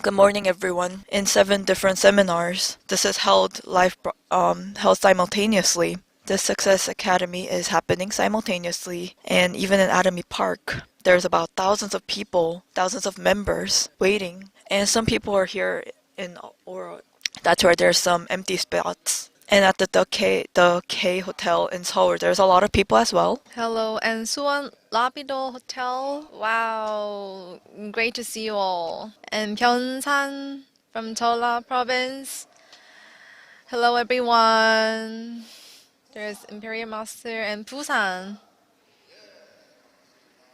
Good morning, everyone. In 7 different seminars, this is held simultaneously. This Success Academy is happening simultaneously, and even in Atomy Park, there's about thousands of people, thousands of members waiting, and some people are here or that's where there's some empty spots. And at the K Hotel in Seoul, there's a lot of people as well. Hello, and Suwon Lapido Hotel. Wow, great to see you all. And Pyeonsan from Chola Province. Hello, everyone. There's Imperial Master and Busan.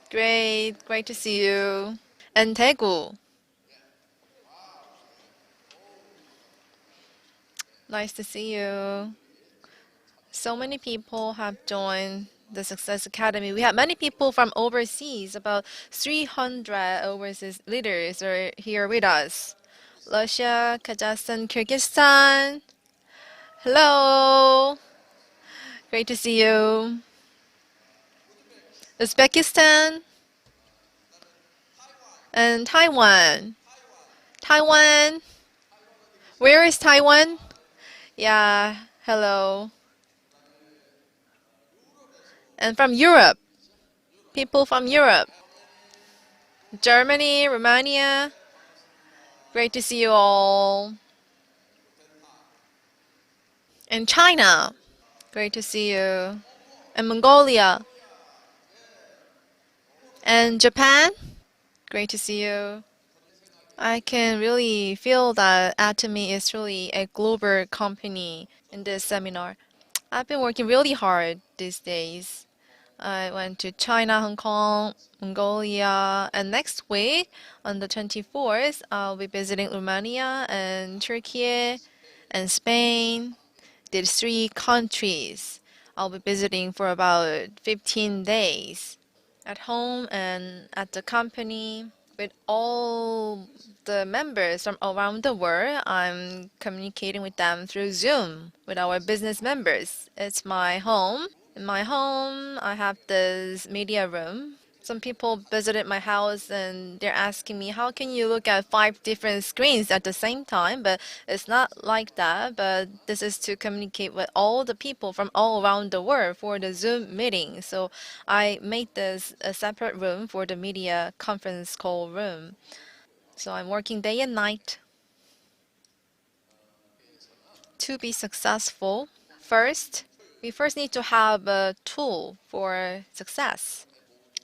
Great to see you. And Daegu. Nice to see you. So many people have joined the Success Academy. We have many people from overseas. About 300 overseas leaders are here with us. Russia, Kazakhstan, Kyrgyzstan. Hello. Great to see you. Uzbekistan and Taiwan. Taiwan. Where is Taiwan? Yeah, hello. And from Europe. People from Europe. Germany, Romania. Great to see you all. And China. Great to see you. And Mongolia. And Japan. Great to see you. I can really feel that Atomy is really a global company in this seminar. I've been working really hard these days. I went to China, Hong Kong, Mongolia, and next week, on the 24th, I'll be visiting Romania and Turkey and Spain. These three countries I'll be visiting for about 15 days at home and at the company. With all the members from around the world, I'm communicating with them through Zoom with our business members. It's my home. In my home, I have this media room. Some people visited my house and they're asking me, how can you look at 5 different screens at the same time? But it's not like that. But this is to communicate with all the people from all around the world for the Zoom meeting. So I made this a separate room for the media conference call room. So I'm working day and night. To be successful, we first need to have a tool for success.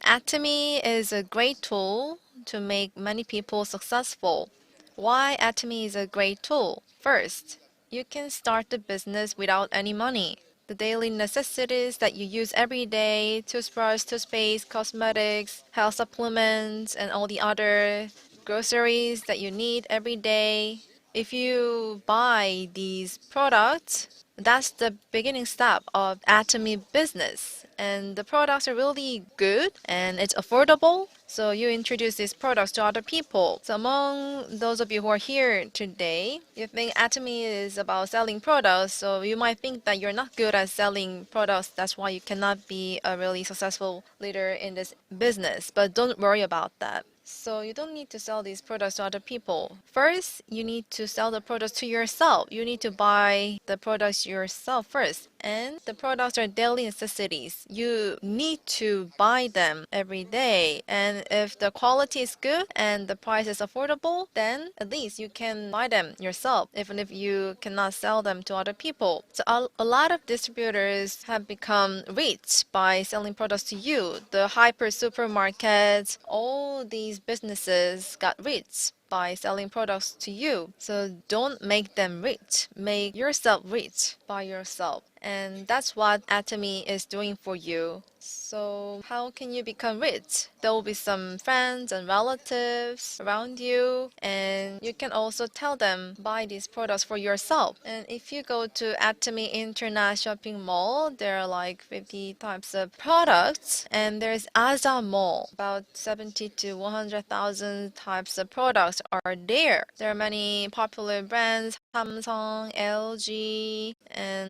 Atomy is a great tool to make many people successful. Why Atomy is a great tool? First, you can start the business without any money. The daily necessities that you use every day, toothbrush, toothpaste, cosmetics, health supplements, and all the other groceries that you need every day. If you buy these products, that's the beginning step of Atomy business. And the products are really good and it's affordable. So you introduce these products to other people. So among those of you who are here today, you think Atomy is about selling products. So you might think that you're not good at selling products. That's why you cannot be a really successful leader in this business. But don't worry about that. So you don't need to sell these products to other people. First, you need to sell the products to yourself. You need to buy the products yourself first. And the products are daily necessities. You need to buy them every day. And if the quality is good and the price is affordable, then at least you can buy them yourself, even if you cannot sell them to other people. So a lot of distributors have become rich by selling products to you. The hyper supermarkets, all these businesses got rich by selling products to you. So don't make them rich. Make yourself rich by yourself. And that's what Atomy is doing for you. So how can you become rich? There will be some friends and relatives around you, and you can also tell them buy these products for yourself. And if you go to Atomy Internet Shopping Mall, there are like 50 types of products, and there's Aza Mall. About 70 to 100,000 types of products are there. There are many popular brands, Samsung, LG, and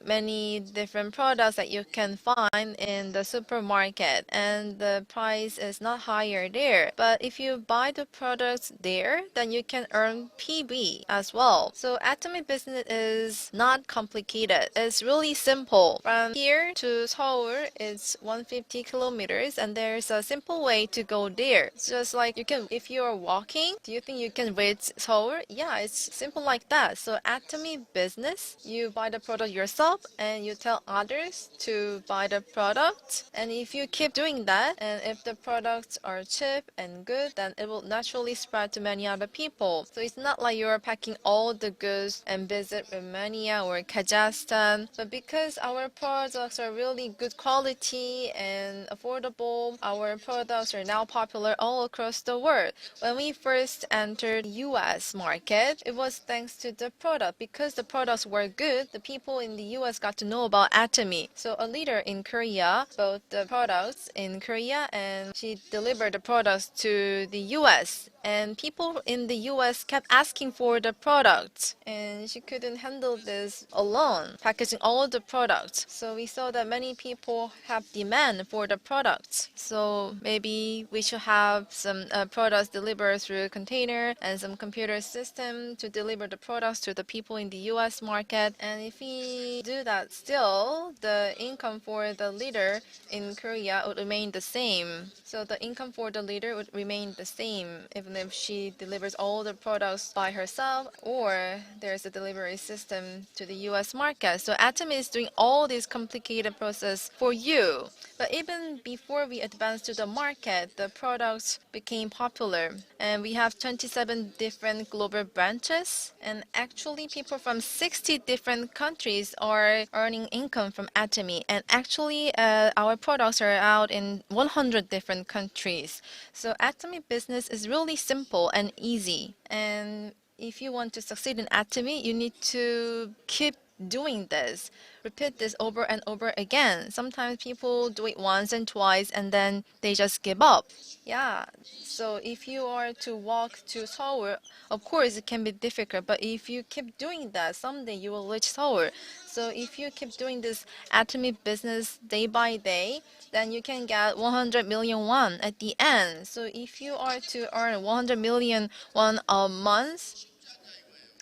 many different products that you can find in the supermarket, and the price is not higher there. But if you buy the products there, then you can earn PB as well. So Atomy business is not complicated. It's really simple. From here to Seoul, it's 150 kilometers, and there's a simple way to go there. It's just like you can, if you're walking, do you think you can reach Seoul? Yeah, it's simple like that. So Atomy business, you buy the product yourself and you tell others to buy the product. And if you keep doing that, and if the products are cheap and good, then it will naturally spread to many other people. So it's not like you're packing all the goods and visit Romania or Kazakhstan. But because our products are really good quality and affordable, our products are now popular all across the world. When we first entered US market, it was thanks to the product. Because the products were good, the people in the US got to know about Atomy. So a leader in Korea bought the products in Korea, and she delivered the products to the US. And people in the US kept asking for the product, and she couldn't handle this alone, packaging all the products. So we saw that many people have demand for the products. So maybe we should have some products delivered through a container and some computer system to deliver the products to the people in the US market. And if we do that, still the income for the leader in Korea would remain the same. So the income for the leader would remain the same even if she delivers all the products by herself or there's a delivery system to the US market. So Atomy is doing all this complicated process for you. But even before we advanced to the market, the products became popular. And we have 27 different global branches. And actually, people from 60 different countries are earning income from Atomy. And actually, our products are out in 100 different countries. So Atomy business is really simple and easy. And if you want to succeed in Atomy, you need to keep doing this. Repeat this over and over again. Sometimes people do it once and twice and then they just give up. Yeah, so if you are to walk to Seoul, of course it can be difficult, but if you keep doing that, someday you will reach Seoul. So if you keep doing this Atomy business day by day, then you can get 100 million won at the end. So if you are to earn 100 million won a month,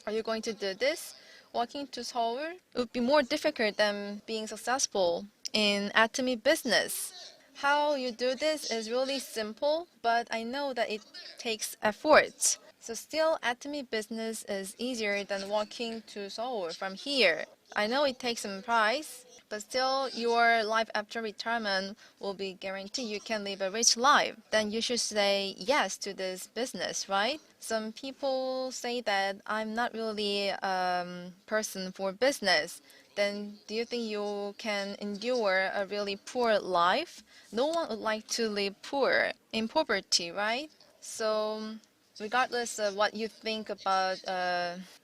are you going to do this? Walking to Seoul would be more difficult than being successful in Atomy business. How you do this is really simple, but I know that it takes effort. So still, Atomy business is easier than walking to Seoul from here. I know it takes some price, but still your life after retirement will be guaranteed you can live a rich life. Then you should say yes to this business, right? Some people say that I'm not really a person for business. Then do you think you can endure a really poor life? No one would like to live poor in poverty, right? So regardless of what you think about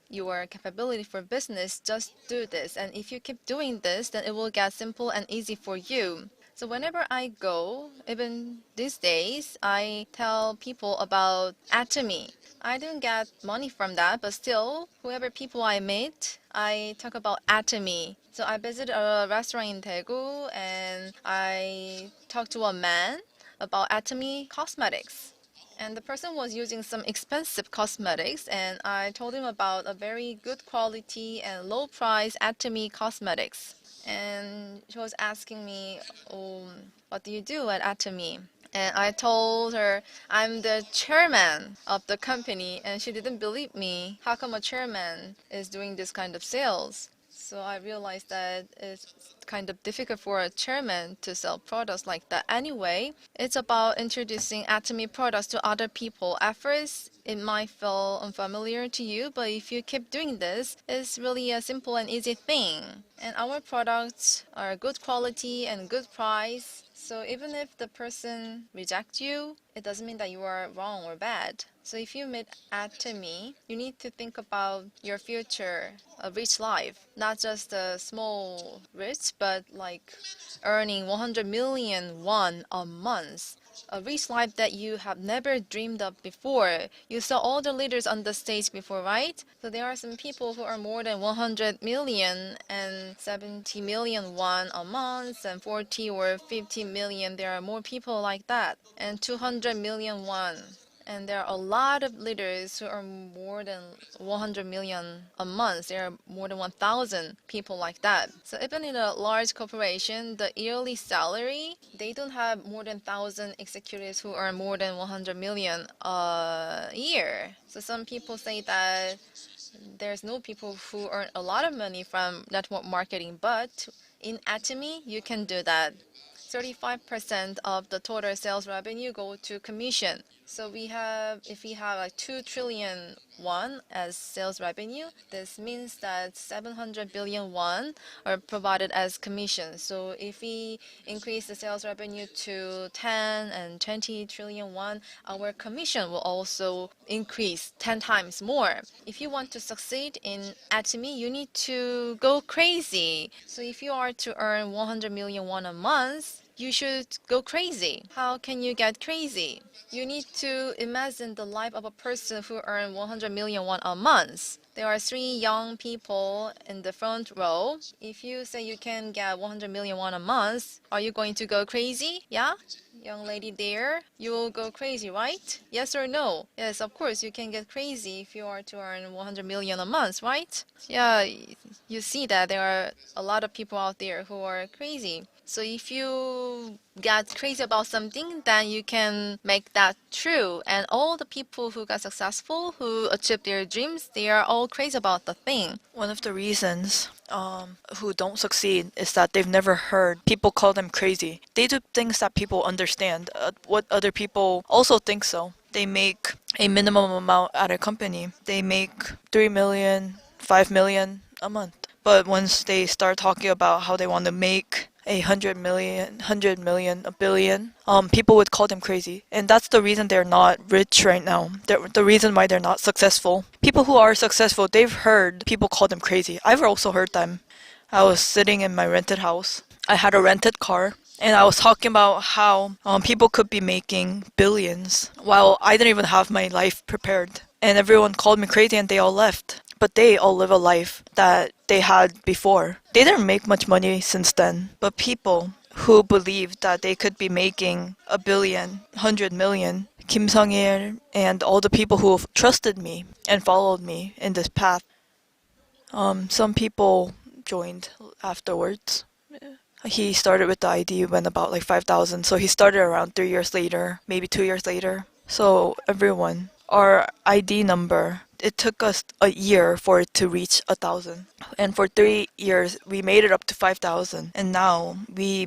your capability for business, just do this. And if you keep doing this, then it will get simple and easy for you. So whenever I go, even these days, I tell people about Atomy. I didn't get money from that, but still, whoever people I meet, I talk about Atomy. So I visited a restaurant in Daegu and I talked to a man about Atomy cosmetics. And the person was using some expensive cosmetics, and I told him about a very good quality and low price Atomy cosmetics. And she was asking me, what do you do at Atomy? And I told her I'm the chairman of the company, and she didn't believe me. How come a chairman is doing this kind of sales? So I realized that it's kind of difficult for a chairman to sell products like that. Anyway, it's about introducing Atomy products to other people. At first, it might feel unfamiliar to you, but if you keep doing this, it's really a simple and easy thing. And our products are good quality and good price. So even if the person rejects you, it doesn't mean that you are wrong or bad. So if you meet Atomy, you need to think about your future, a rich life, not just a small rich, but like earning 100 million won a month. a rich life that you have never dreamed of before. You saw all the leaders on the stage before, right? So there are some people who are more than 100 million and 70 million won a month and 40 or 50 million. There are more people like that. And 200 million won. And there are a lot of leaders who are more than 100 million a month. There are more than 1,000 people like that. So even in a large corporation, the yearly salary, they don't have more than 1,000 executives who earn more than 100 million a year. So some people say that there's no people who earn a lot of money from network marketing, but in Atomy, you can do that. 35% of the total sales revenue go to commission. So if we have like 2 trillion won as sales revenue, this means that 700 billion won are provided as commission. So if we increase the sales revenue to 10 and 20 trillion won, our commission will also increase 10 times more. If you want to succeed in Atomy, you need to go crazy. So if you are to earn 100 million won a month, you should go crazy. How can you get crazy? You need to imagine the life of a person who earns 100 million won a month. There are 3 young people in the front row. If you say you can get 100 million won a month, are you going to go crazy? Yeah? Young lady there, you will go crazy, right? Yes or no? Yes, of course, you can get crazy if you are to earn 100 million a month, right? Yeah, you see that there are a lot of people out there who are crazy. So if you get crazy about something, then you can make that true. And all the people who got successful, who achieved their dreams, they are all crazy about the thing. One of the reasons who don't succeed is that they've never heard people call them crazy. They do things that people understand, what other people also think so. They make a minimum amount at a company. They make 3 million, 5 million a month. But once they start talking about how they want to make 100 million, a billion, people would call them crazy. And that's the reason they're not rich right now. The reason why they're not successful. People who are successful, they've heard people call them crazy. I've also heard them. I was sitting in my rented house. I had a rented car. And I was talking about how people could be making billions while I didn't even have my life prepared. And everyone called me crazy and they all left. But they all live a life that they had before. They didn't make much money since then. But people who believed that they could be making a billion, 100 million, Kim Sung-il and all the people who trusted me and followed me in this path, some people joined afterwards. He started with the ID when about like 5,000. So he started around 3 years later, maybe 2 years later. So everyone, our ID number, it took us a year for it to reach 1,000. And for 3 years, we made it up to 5,000. And now we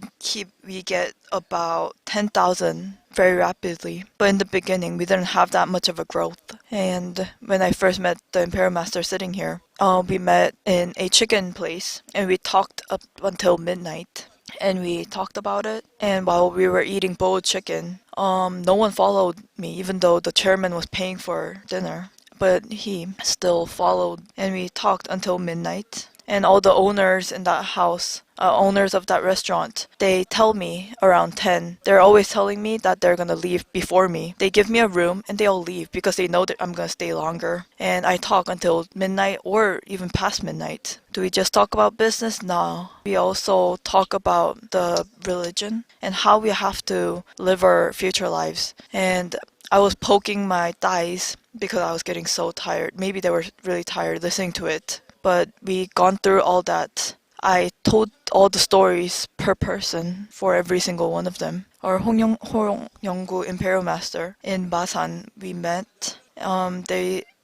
get about 10,000 very rapidly. But in the beginning, we didn't have that much of a growth. And when I first met the Imperial Master sitting here, we met in a chicken place and we talked up until midnight. And we talked about it. And while we were eating boiled chicken, no one followed me, even though the chairman was paying for dinner. But he still followed, and we talked until midnight. And all the owners in that house, owners of that restaurant, they tell me around 10. They're always telling me that they're gonna leave before me. They give me a room and they all leave because they know that I'm gonna stay longer. And I talk until midnight or even past midnight. Do we just talk about business? No. We also talk about the religion and how we have to live our future lives. And I was poking my thighs because I was getting so tired. Maybe they were really tired listening to it. But we gone through all that. I told all the stories per person for every single one of them. Our Yong-gu Imperial Master in Basan, we met.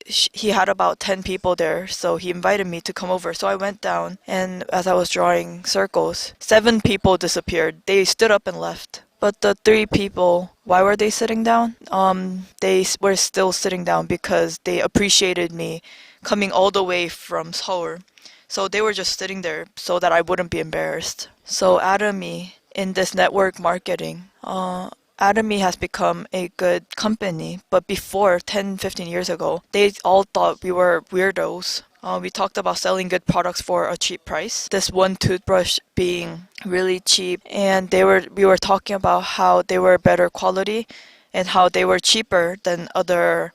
He had about 10 people there, so he invited me to come over. So I went down, and as I was drawing circles, 7 people disappeared. They stood up and left. But the 3 people, why were they sitting down? They were still sitting down because they appreciated me coming all the way from Seoul. So they were just sitting there so that I wouldn't be embarrassed. So Atomy, in this network marketing, Atomy has become a good company. But before, 10, 15 years ago, they all thought we were weirdos. We talked about selling good products for a cheap price. This one toothbrush being really cheap, and we were talking about how they were better quality and how they were cheaper than other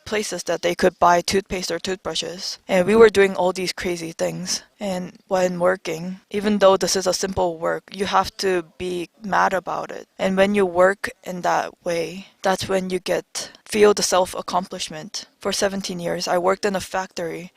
places that they could buy toothpaste or toothbrushes. And we were doing all these crazy things. And when working, even though this is a simple work, you have to be mad about it. And when you work in that way, that's when you feel the self-accomplishment. For 17 years, I worked in a factory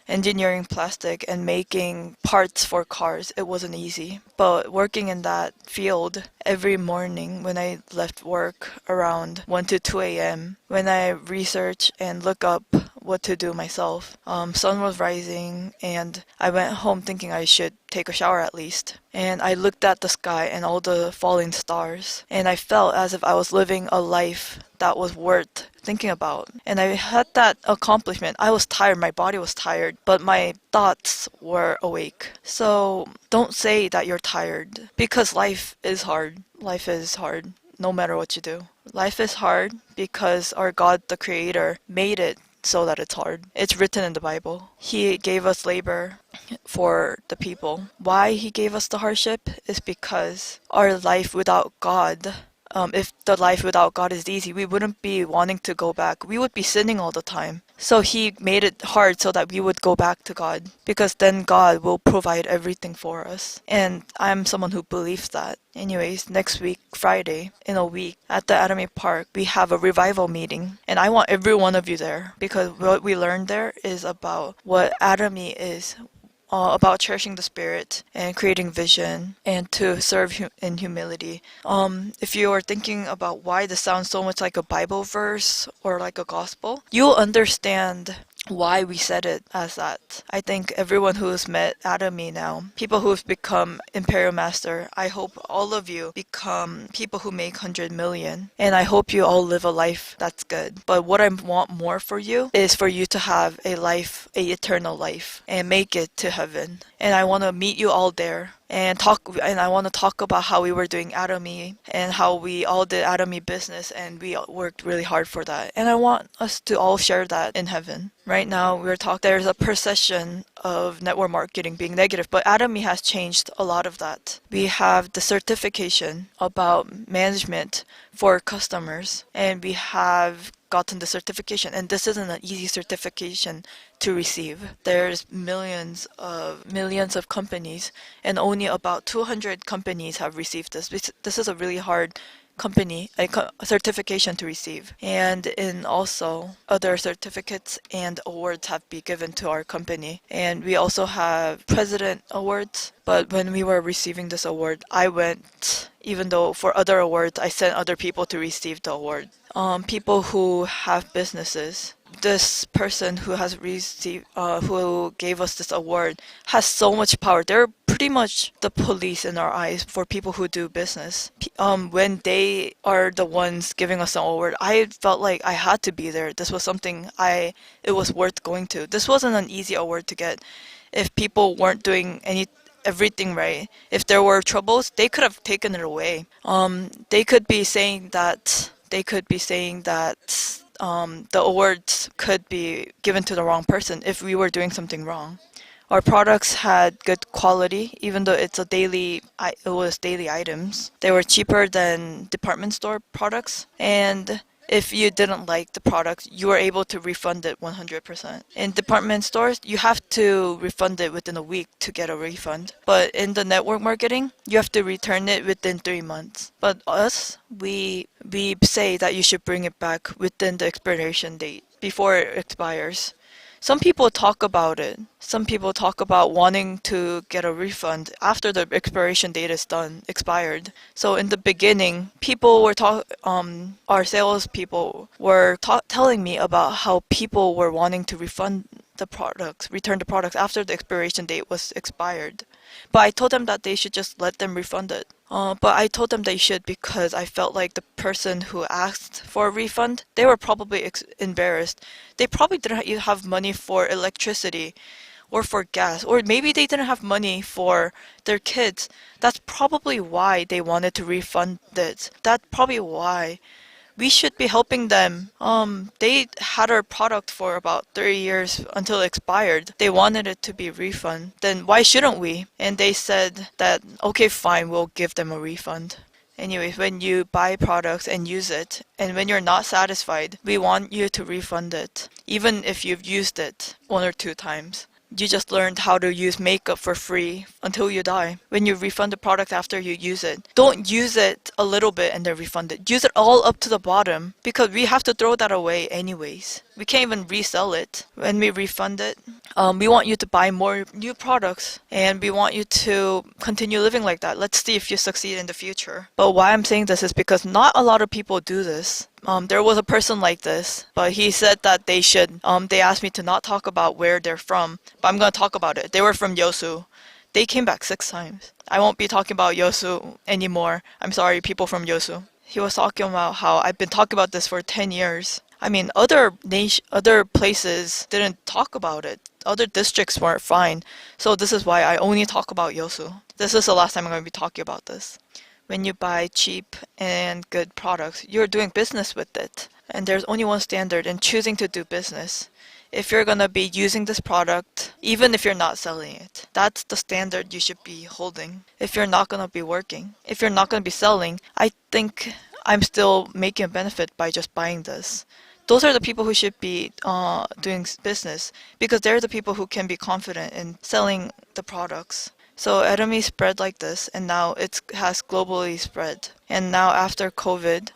engineering plastic and making parts for cars. It wasn't easy. But working in that field every morning when I left work around 1 to 2 a.m., when I research and look up what to do myself, sun was rising and I went home thinking I should take a shower at least. And I looked at the sky and all the falling stars, and I felt as if I was living a life that was worth thinking about. And I had that accomplishment. I was tired, my body was tired, but my thoughts were awake. So don't say that you're tired, because life is hard. Life is hard no matter what you do. Life is hard because our God, the Creator, made it so that it's hard. It's written in the Bible. He gave us labor for the people. Why He gave us the hardship is because our life without God, if the life without God is easy, we wouldn't be wanting to go back. We would be sinning all the time. So He made it hard so that we would go back to God, because then God will provide everything for us. And I'm someone who believes that. Anyways, next week, Friday, in a week, at the Atomy Park, we have a revival meeting. And I want every one of you there, because what we learned there is about what Atomy is, about cherishing the spirit and creating vision and to serve in humility. If you are thinking about why this sounds so much like a Bible verse or like a gospel, you'll understand why we said it as that. I think everyone who's met Atomy now, people who've become Imperial Master, I hope all of you become people who make 100 million. And I hope you all live a life that's good. But what I want more for you is for you to have a life, a eternal life, and make it to heaven. And I want to meet you all there. And I want to talk about how we were doing Atomy and how we all did Atomy business, and we worked really hard for that. And I want us to all share that in heaven. Right now, there's a perception of network marketing being negative, but Atomy has changed a lot of that. We have the certification about management for customers, and we have gotten the certification, and this isn't an easy certification to receive. There's millions of companies, and only about 200 companies have received this. This is a really hard certification to receive. And in also other certificates and awards have been given to our company. And we also have president awards. But when we were receiving this award, I went, even though for other awards, I sent other people to receive the award. People who have businesses. This person who has received, who gave us this award, has so much power. They're pretty much the police in our eyes for people who do business. When they are the ones giving us an award, I felt like I had to be there. This was something it was worth going to. This wasn't an easy award to get. If people weren't doing everything right, if there were troubles, they could have taken it away. They could be saying that. The awards could be given to the wrong person if we were doing something wrong. Our products had good quality, even though it was daily items. They were cheaper than department store products, and if you didn't like the product, you were able to refund it 100%. In department stores, you have to refund it within a week to get a refund. But in the network marketing, you have to return it within 3 months. But us, we say that you should bring it back within the expiration date, before it expires. Some people talk about it. Some people talk about wanting to get a refund after the expiration date is expired. So in the beginning, our salespeople were telling me about how people were wanting to return the products after the expiration date was expired. But I told them that they should just let them refund it. But I told them they should because I felt like the person who asked for a refund, they were probably embarrassed. They probably didn't have money for electricity or for gas, or maybe they didn't have money for their kids. That's probably why they wanted to refund it. That's probably why We should be helping them. They had our product for about 30 years until it expired. They wanted it to be refund. Then why shouldn't we? And they said that, okay, fine, we'll give them a refund. Anyways, when you buy products and use it, and when you're not satisfied, we want you to refund it, even if you've used it 1 or 2 times. You just learned how to use makeup for free until you die. When you refund the product after you use it, don't use it a little bit and then refund it. Use it all up to the bottom because we have to throw that away anyways. We can't even resell it. When we refund it, we want you to buy more new products and we want you to continue living like that. Let's see if you succeed in the future. But why I'm saying this is because not a lot of people do this. There was a person like this, but he said that they should. They asked me to not talk about where they're from, but I'm gonna talk about it. They were from Yosu. They came back 6 times. I won't be talking about Yosu anymore. I'm sorry, people from Yosu. He was talking about how I've been talking about this for 10 years. I mean, other places didn't talk about it. Other districts weren't fine. So this is why I only talk about Yosu. This is the last time I'm going to be talking about this. When you buy cheap and good products, you're doing business with it. And there's only one standard in choosing to do business. If you're going to be using this product, even if you're not selling it, that's the standard you should be holding. If you're not going to be working, if you're not going to be selling, I think I'm still making a benefit by just buying this. Those are the people who should be doing business because they're the people who can be confident in selling the products. So Atomy spread like this, and now it has globally spread. And now after COVID,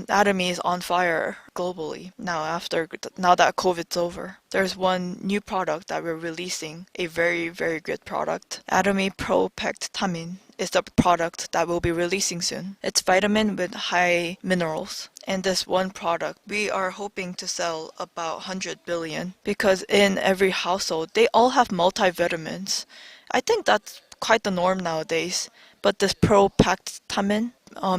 Atomy is on fire globally. Now that COVID's over, there's one new product that we're releasing, a very, very good product. Atomy Pro Pectamin is the product that we'll be releasing soon. It's vitamin with high minerals. And this one product, we are hoping to sell about 100 billion because in every household, they all have multivitamins. I think that's quite the norm nowadays. But this Pro Pectamin,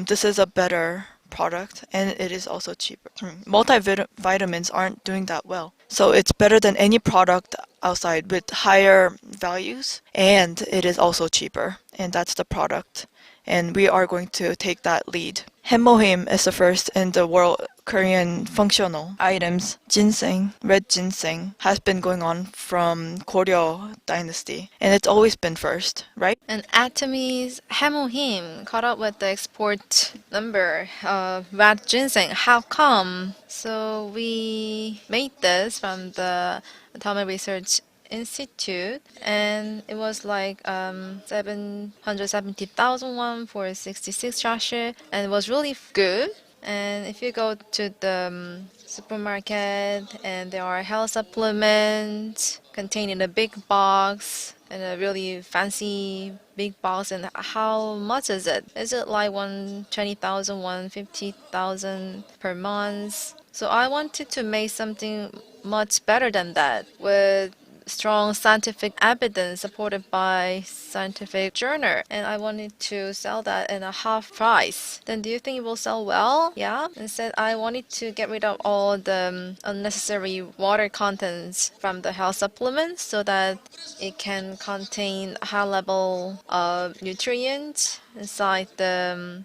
this is a better product and it is also cheaper. Multivitamins aren't doing that well. So it's better than any product outside with higher values and it is also cheaper. And that's the product. And we are going to take that lead. Hemohim is the first in the world Korean functional items. Ginseng, red ginseng, has been going on from Goryeo dynasty. And it's always been first, right? And Atomy's Hemohim caught up with the export number of red ginseng. How come? So we made this from the Atomy Research Institute, and it was like 770,000 won for 66 sachet, and it was really good. And if you go to the supermarket, and there are health supplements contained in a big box, and a really fancy big box, and how much is it? Is it like 120,000, 150,000 per month? So I wanted to make something much better than that with strong scientific evidence supported by scientific journal, and I wanted to sell that at a half price. Then do you think it will sell well? Yeah. Instead, I wanted to get rid of all the unnecessary water contents from the health supplements so that it can contain a high level of nutrients inside the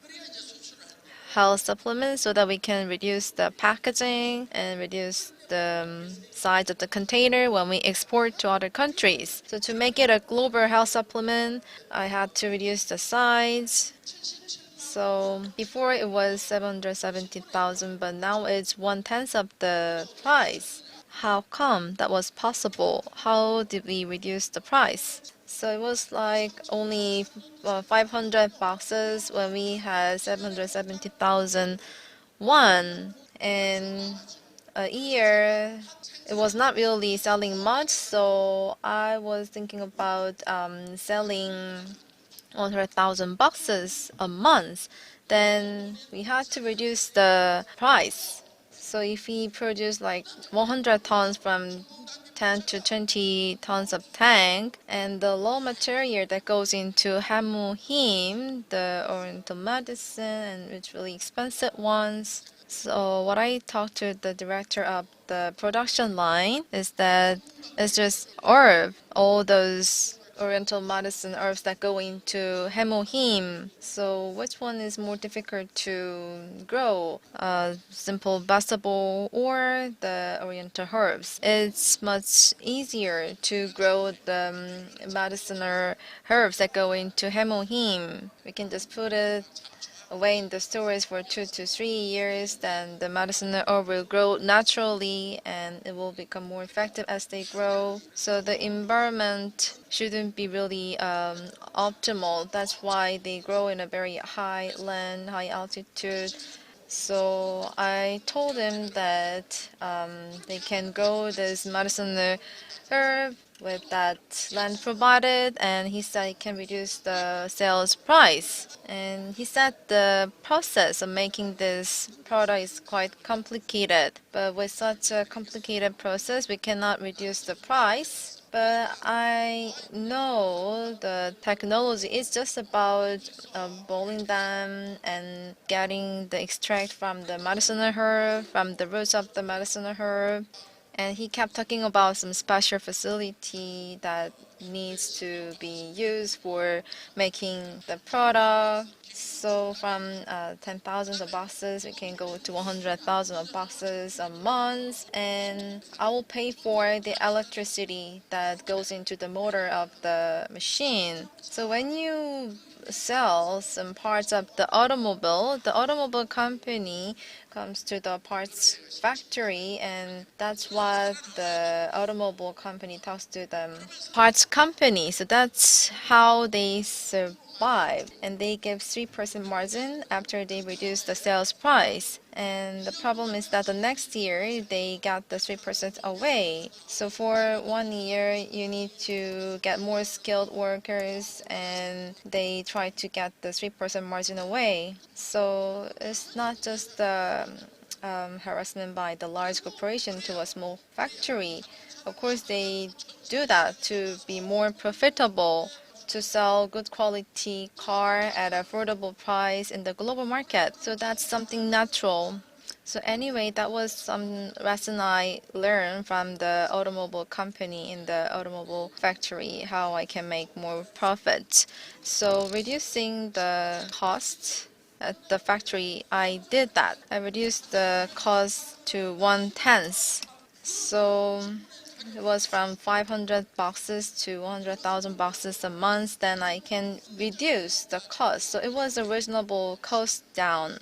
health supplements so that we can reduce the packaging and reduce the size of the container when we export to other countries. So to make it a global health supplement, I had to reduce the size. So before it was 770,000, but now it's 1/10 of the price. How come that was possible? How did we reduce the price? So it was like only 500 boxes when we had 770,000 won. And a year, it was not really selling much. So I was thinking about selling 100,000 boxes a month. Then we had to reduce the price. So if we produce like 100 tons from 10 to 20 tons of tank, and the raw material that goes into Hemohim, the oriental medicine, and it's really expensive ones. So what I talked to the director of the production line is that it's just herb, all those oriental medicine herbs that go into hemoheme. So which one is more difficult to grow? Simple vegetable or the oriental herbs? It's much easier to grow the medicinal herbs that go into hemoheme. We can just put it away in the storage for 2 to 3 years, then the medicinal herb will grow naturally and it will become more effective as they grow. So the environment shouldn't be really optimal. That's why they grow in a very high land, high altitude. So I told him that they can grow this medicinal herb with that land provided, and he said it can reduce the sales price. And he said the process of making this product is quite complicated, but with such a complicated process, we cannot reduce the price. But I know the technology is just about boiling them and getting the extract from the medicinal herb, from the roots of the medicinal herb. And he kept talking about some special facility that needs to be used for making the product. So from 10,000 of boxes, we can go to 100,000 of boxes a month. And I will pay for the electricity that goes into the motor of the machine. So when you sell some parts of the automobile company comes to the parts factory, and that's what the automobile company talks to the parts company. So that's how they survive, and they give 3% margin after they reduce the sales price. And the problem is that the next year they got the 3% away. So for 1 year, you need to get more skilled workers, and they try to get the 3% margin away. So it's not just the harassment by the large corporation to a small factory. Of course, they do that to be more profitable, to sell good quality car at affordable price in the global market. So that's something natural. So anyway, that was some lesson I learned from the automobile company in the automobile factory, how I can make more profit. So reducing the cost at the factory, I did that. I reduced the cost to 1/10. So it was from 500 boxes to 100,000 boxes a month. Then I can reduce the cost. So it was a reasonable cost down.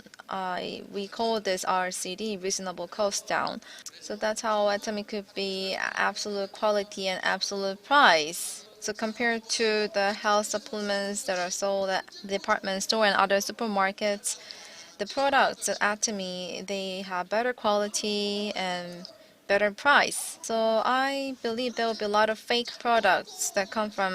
We call this RCD, reasonable cost down. So that's how Atomy could be absolute quality and absolute price. So compared to the health supplements that are sold at department store and other supermarkets, the products at Atomy, they have better quality and better price. So I believe there will be a lot of fake products that come from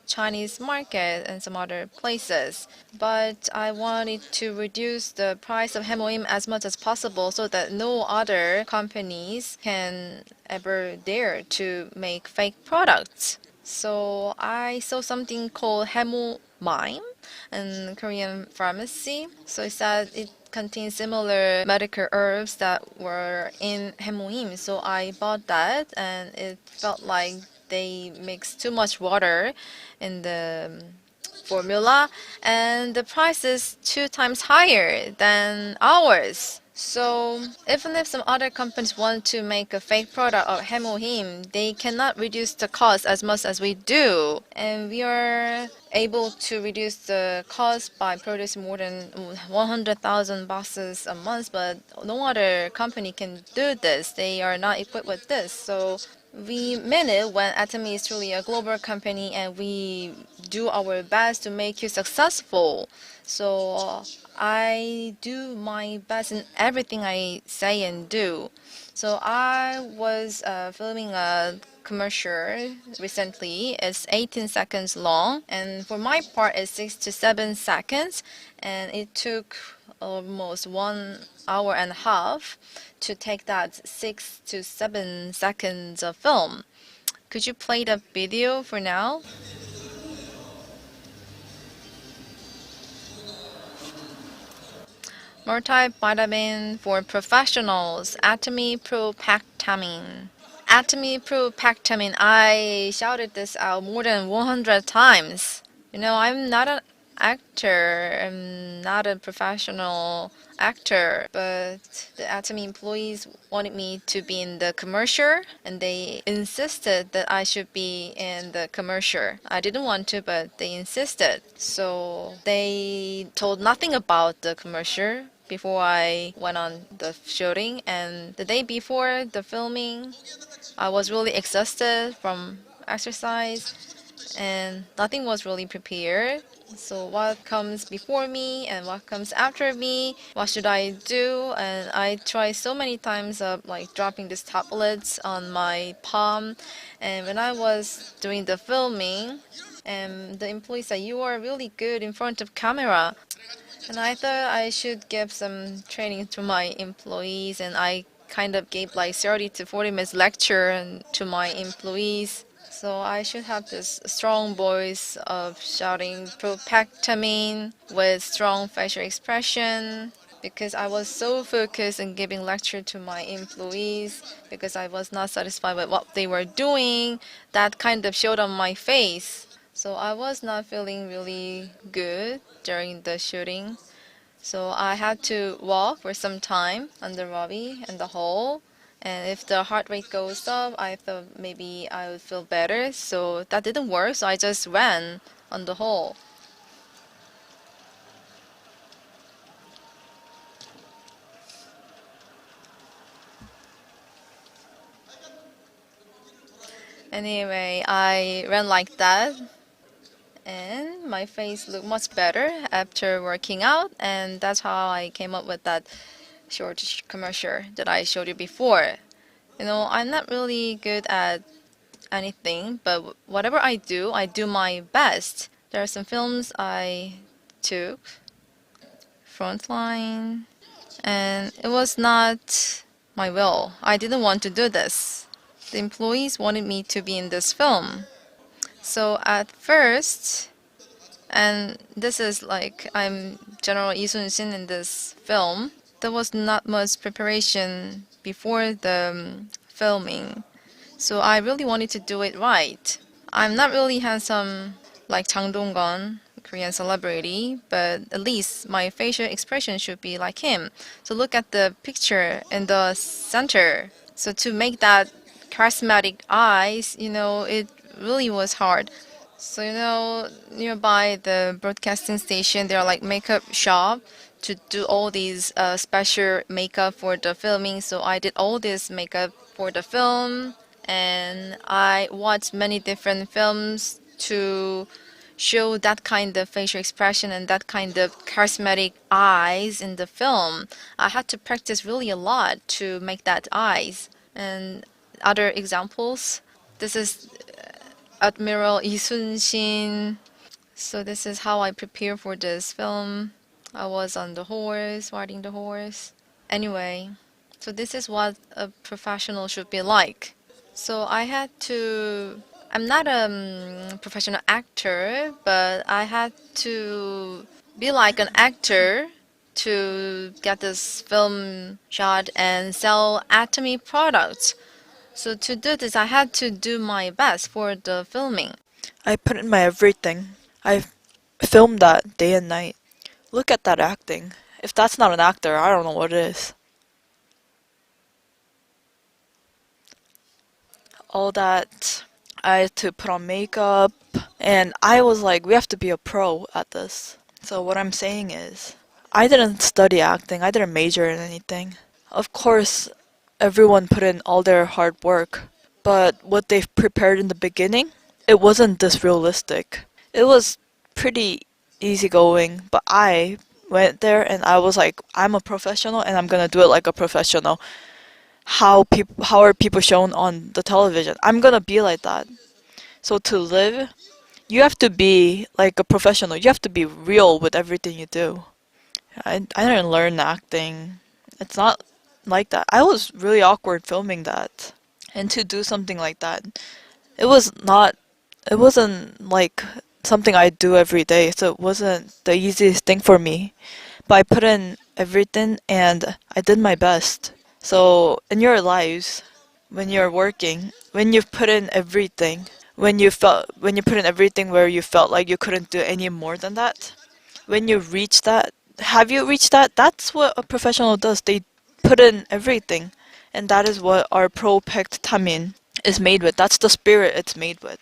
Chinese market and some other places. But I wanted to reduce the price of hemoim as much as possible so that no other companies can ever dare to make fake products. So I saw something called hemomime in Korean pharmacy. So it said it contains similar medical herbs that were in hemoim. So I bought that, and it felt like they mixed too much water in the formula, and the price is 2 times higher than ours. So even if some other companies want to make a fake product of hemoheme, they cannot reduce the cost as much as we do. And we are able to reduce the cost by producing more than 100,000 boxes a month, but no other company can do this. They are not equipped with this. So we mean it when Atomy is truly a global company, and we do our best to make you successful. So I do my best in everything I say and do. So I was filming a commercial recently. It's 18 seconds long, and for my part, it's 6 to 7 seconds, and it took almost 1 hour and a half to take that 6 to 7 seconds of film. Could you play the video for now? Multivitamin for professionals, Atomy Pro Pactamine. Atomy Propactamine. I shouted this out more than 100 times. I'm not an actor. I'm not a professional actor, but the Atomy employees wanted me to be in the commercial, and they insisted that I should be in the commercial. I didn't want to, but they insisted. So they told nothing about the commercial before I went on the shooting, and the day before the filming, I was really exhausted from exercise and nothing was really prepared. So what comes before me and what comes after me? What should I do? And I tried so many times of like dropping these tablets on my palm. And when I was doing the filming, and the employee said, "You are really good in front of camera." And I thought I should give some training to my employees, and I kind of gave like 30 to 40 minutes lecture to my employees. So I should have this strong voice of shouting propectamine with strong facial expression because I was so focused in giving lecture to my employees because I was not satisfied with what they were doing. That kind of showed on my face. So I was not feeling really good during the shooting. So I had to walk for some time on the lobby and the hall. And if the heart rate goes up, I thought maybe I would feel better. So that didn't work. So I just ran on the hall. Anyway, I ran like that. And my face looked much better after working out. And that's how I came up with that short commercial that I showed you before. I'm not really good at anything, but whatever I do my best. There are some films I took, Frontline, and it was not my will. I didn't want to do this. The employees wanted me to be in this film. So at first, and this is like I'm General Lee Sun-shin in this film, there was not much preparation before the filming. So I really wanted to do it right. I'm not really handsome like Chang Dong-gun, Korean celebrity, but at least my facial expression should be like him. So look at the picture in the center. So to make that charismatic eyes, it really was hard. So nearby the broadcasting station, there are like makeup shop to do all these special makeup for the filming. So I did all this makeup for the film, and I watched many different films to show that kind of facial expression and that kind of charismatic eyes in the film. I had to practice really a lot to make that eyes. And other examples, this is Admiral Lee Sun-shin. So this is how I prepare for this film. I was on the horse, riding the horse. Anyway, so this is what a professional should be like. So I had to. I'm not a professional actor, but I had to be like an actor to get this film shot and sell Atomy products. So to do this, I had to do my best for the filming. I put in my everything. I filmed that day and night. Look at that acting. If that's not an actor, I don't know what is. All that. I had to put on makeup, and I was like, we have to be a pro at this. So what I'm saying is, I didn't study acting, I didn't major in anything. Of course, everyone put in all their hard work, but what they've prepared in the beginning, it wasn't this realistic. It was pretty easygoing, but I went there and I was like, I'm a professional and I'm gonna do it like a professional. How are people shown on the television? I'm gonna be like that. So to live, you have to be like a professional. You have to be real with everything you do. I didn't learn acting. It's not like that. I was really awkward filming that. And to do something like that, it was not, it wasn't like something I do every day, so it wasn't the easiest thing for me. But I put in everything and I did my best. So in your lives, when you're working, when you've put in everything, when you put in everything where you felt like you couldn't do any more than that, when you reach that, have you reached that? That's what a professional does. They put in everything. And that is what our propectamin is made with. That's the spirit it's made with.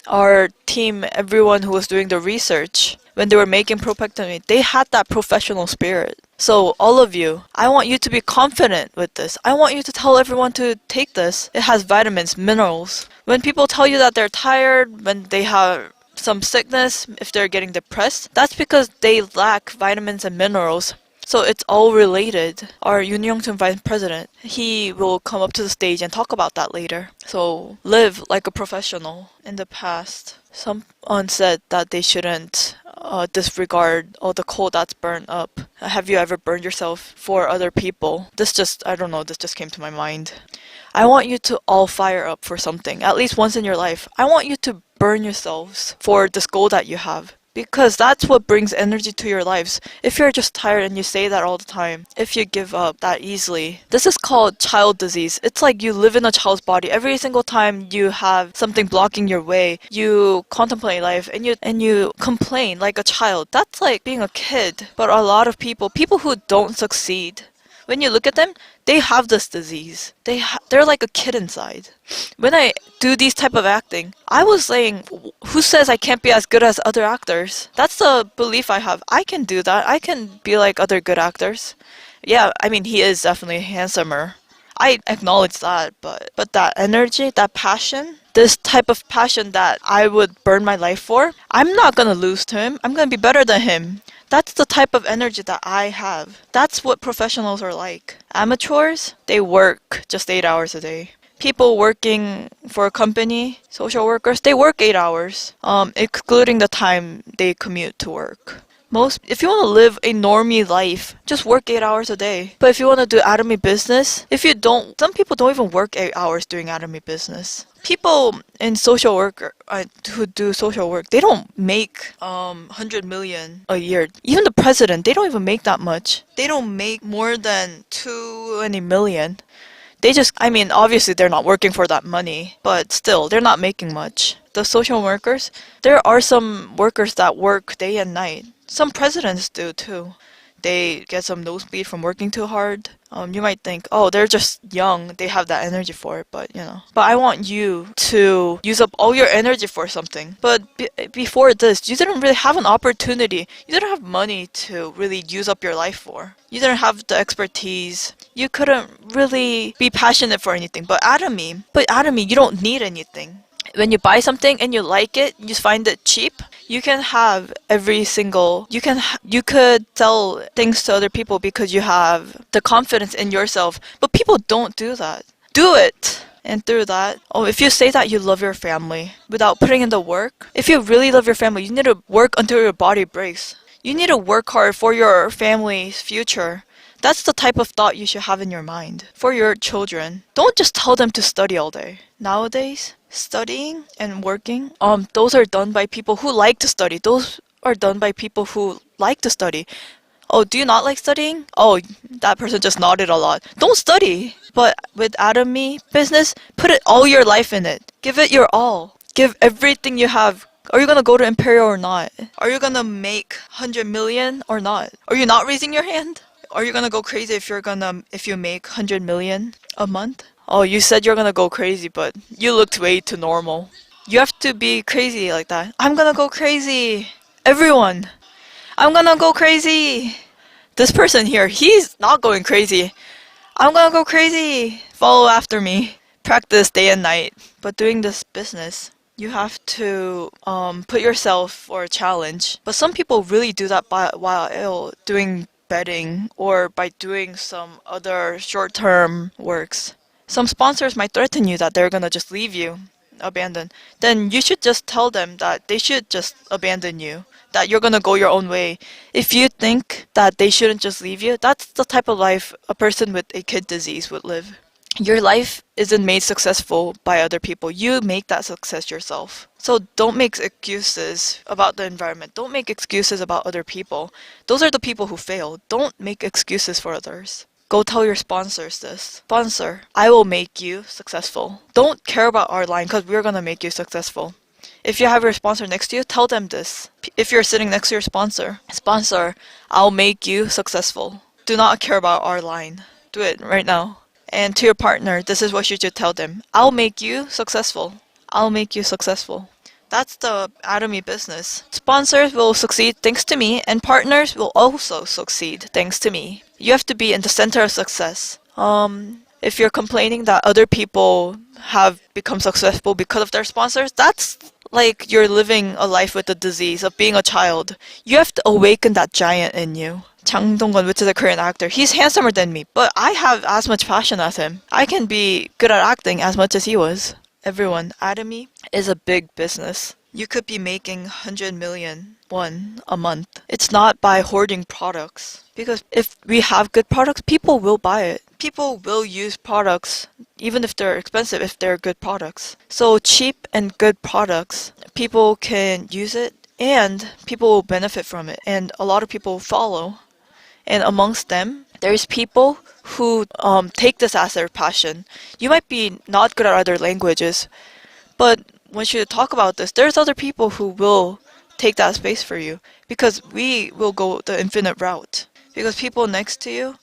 Our team, everyone who was doing the research, when they were making propectamin, they had that professional spirit. So all of you, I want you to be confident with this. I want you to tell everyone to take this. It has vitamins, minerals. When people tell you that they're tired, when they have some sickness, if they're getting depressed, that's because they lack vitamins and minerals. So it's all related. Our Yoon Young-sun vice president, he will come up to the stage and talk about that later. So live like a professional. In the past, someone said that they shouldn't disregard all the coal that's burned up. Have you ever burned yourself for other people? I don't know, this just came to my mind. I want you to all fire up for something, at least once in your life. I want you to burn yourselves for this goal that you have. Because that's what brings energy to your lives. If you're just tired and you say that all the time, if you give up that easily, this is called child disease. It's like you live in a child's body. Every single time you have something blocking your way, you contemplate life and you complain like a child. That's like being a kid. But a lot of people who don't succeed, when you look at them, they have this disease. They're like a kid inside. When I do these type of acting, I was saying, who says I can't be as good as other actors? That's the belief I have. I can do that. I can be like other good actors. Yeah, I mean, he is definitely handsomer. I acknowledge that, but that energy, that passion, this type of passion that I would burn my life for, I'm not gonna lose to him. I'm gonna be better than him. That's the type of energy that I have. That's what professionals are like. Amateurs, they work just 8 hours a day. People working for a company, social workers, they work 8 hours, excluding the time they commute to work. If you want to live a normie life, just work 8 hours a day. But if you want to do Atomy business, some people don't even work 8 hours doing Atomy business. People in social work who do social work, they don't make 100 million a year. Even the president, they don't even make that much. They don't make more than 20 million. Obviously they're not working for that money, but still, they're not making much. The social workers, there are some workers that work day and night. Some presidents do too. They get some nosebleed from working too hard. You might think, oh, they're just young, they have that energy for it, but you know. But I want you to use up all your energy for something. But before this, you didn't really have an opportunity. You didn't have money to really use up your life for. You didn't have the expertise. You couldn't really be passionate for anything. But Atomy, you don't need anything. When you buy something and you like it, you find it cheap, you can have you could sell things to other people because you have the confidence in yourself. But people don't do that. Do it! And through that, if you say that you love your family without putting in the work, if you really love your family, you need to work until your body breaks. You need to work hard for your family's future. That's the type of thought you should have in your mind. For your children, don't just tell them to study all day. Nowadays, studying and working, those are done by people who like to study. Those are done by people who like to study. Oh, do you not like studying? Oh, that person just nodded a lot. Don't study. But with Atomy business, put all your life in it. Give it your all. Give everything you have. Are you gonna go to Imperial or not? Are you gonna make 100 million or not? Are you not raising your hand? Are you gonna go crazy if you make 100 million a month? Oh, you said you're gonna go crazy, but you looked way too normal. You have to be crazy like that. I'm gonna go crazy. Everyone, I'm gonna go crazy. This person here, he's not going crazy. I'm gonna go crazy. Follow after me. Practice day and night. But doing this business, you have to put yourself for a challenge. But some people really do that while doing betting or by doing some other short-term works. Some sponsors might threaten you that they're gonna just leave you, abandon. Then you should just tell them that they should just abandon you, that you're gonna go your own way. If you think that they shouldn't just leave you, that's the type of life a person with a kid disease would live. Your life isn't made successful by other people. You make that success yourself. So don't make excuses about the environment. Don't make excuses about other people. Those are the people who fail. Don't make excuses for others. Go tell your sponsors this. Sponsor, I will make you successful. Don't care about our line because we're gonna make you successful. If you have your sponsor next to you, tell them this. If you're sitting next to your sponsor, I'll make you successful. Do not care about our line. Do it right now. And to your partner, this is what you should tell them. I'll make you successful. I'll make you successful. That's the Atomy business. Sponsors will succeed thanks to me, and partners will also succeed thanks to me. You have to be in the center of success. If you're complaining that other people have become successful because of their sponsors, that's like you're living a life with the disease of being a child. You have to awaken that giant in you. Chang Dong-gun, which is a Korean actor, he's handsomer than me, but I have as much passion as him. I can be good at acting as much as he was. Everyone, Atomy is a big business. You could be making 100 million won a month. It's not by hoarding products. Because if we have good products, people will buy it. People will use products, even if they're expensive, if they're good products. So cheap and good products, people can use it and people will benefit from it. And a lot of people follow. And amongst them, there's people who take this as their passion. You might be not good at other languages, but once you talk about this, there's other people who will take that space for you because we will go the infinite route. Because people next to you,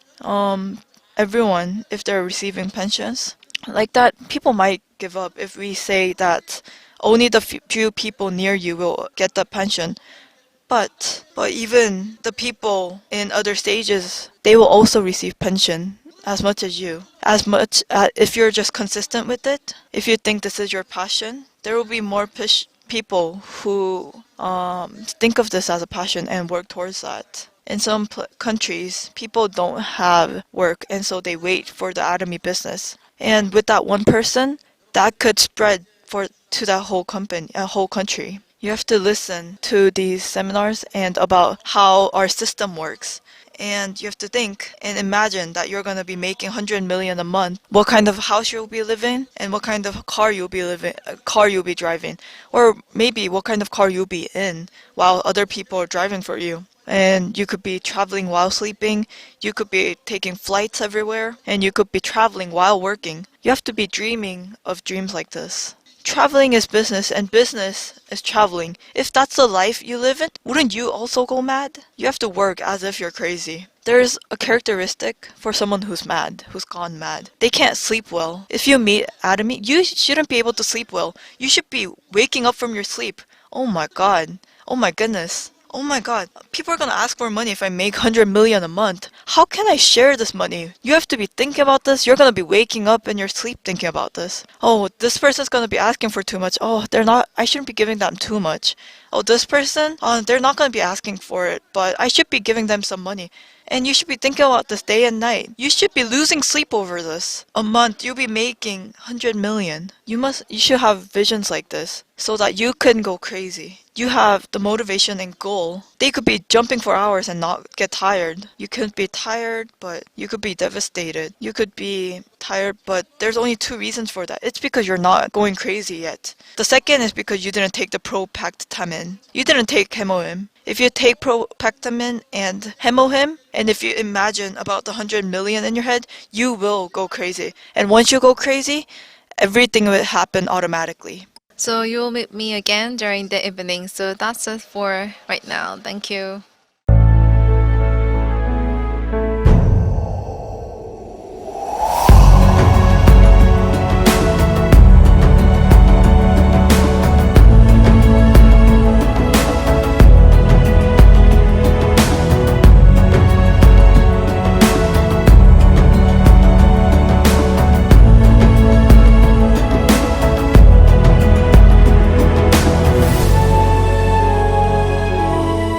everyone, if they're receiving pensions, like that, people might give up if we say that only the few people near you will get the pension. But even the people in other stages, they will also receive pension as much as you. As much if you're just consistent with it, if you think this is your passion, there will be more people who think of this as a passion and work towards that. In some countries, people don't have work, and so they wait for the Atomy business. And with that one person, that could spread to that whole company, a whole country. You have to listen to these seminars and about how our system works. And you have to think and imagine that you're going to be making 100 million a month. What kind of house you'll be living and what kind of car you'll be driving, or maybe what kind of car you'll be in while other people are driving for you. And you could be traveling while sleeping, you could be taking flights everywhere, and you could be traveling while working. You have to be dreaming of dreams like this. Traveling is business, and business is traveling. If that's the life you live in, wouldn't you also go mad? You have to work as if you're crazy. There's a characteristic for someone who's mad, who's gone mad. They can't sleep well. If you meet Atomy, you shouldn't be able to sleep well. You should be waking up from your sleep. Oh my god. Oh my goodness. Oh my god, people are gonna ask for money if I make 100 million a month. How can I share this money? You have to be thinking about this. You're gonna be waking up in your sleep thinking about this. Oh, this person's gonna be asking for too much. Oh, I shouldn't be giving them too much. Oh, this person, they're not gonna be asking for it, but I should be giving them some money. And you should be thinking about this day and night. You should be losing sleep over this. A month, you'll be making 100 million. You should have visions like this so that you can go crazy. You have the motivation and goal. They could be jumping for hours and not get tired. You could be tired, but you could be devastated. You could be tired, but there's only two reasons for that. It's because you're not going crazy yet. The second is because you didn't take the propactamin. You didn't take hemohim. If you take propactamin and hemohim, and if you imagine about the 100 million in your head, you will go crazy. And once you go crazy, everything will happen automatically. So you'll meet me again during the evening. So that's it for right now. Thank you.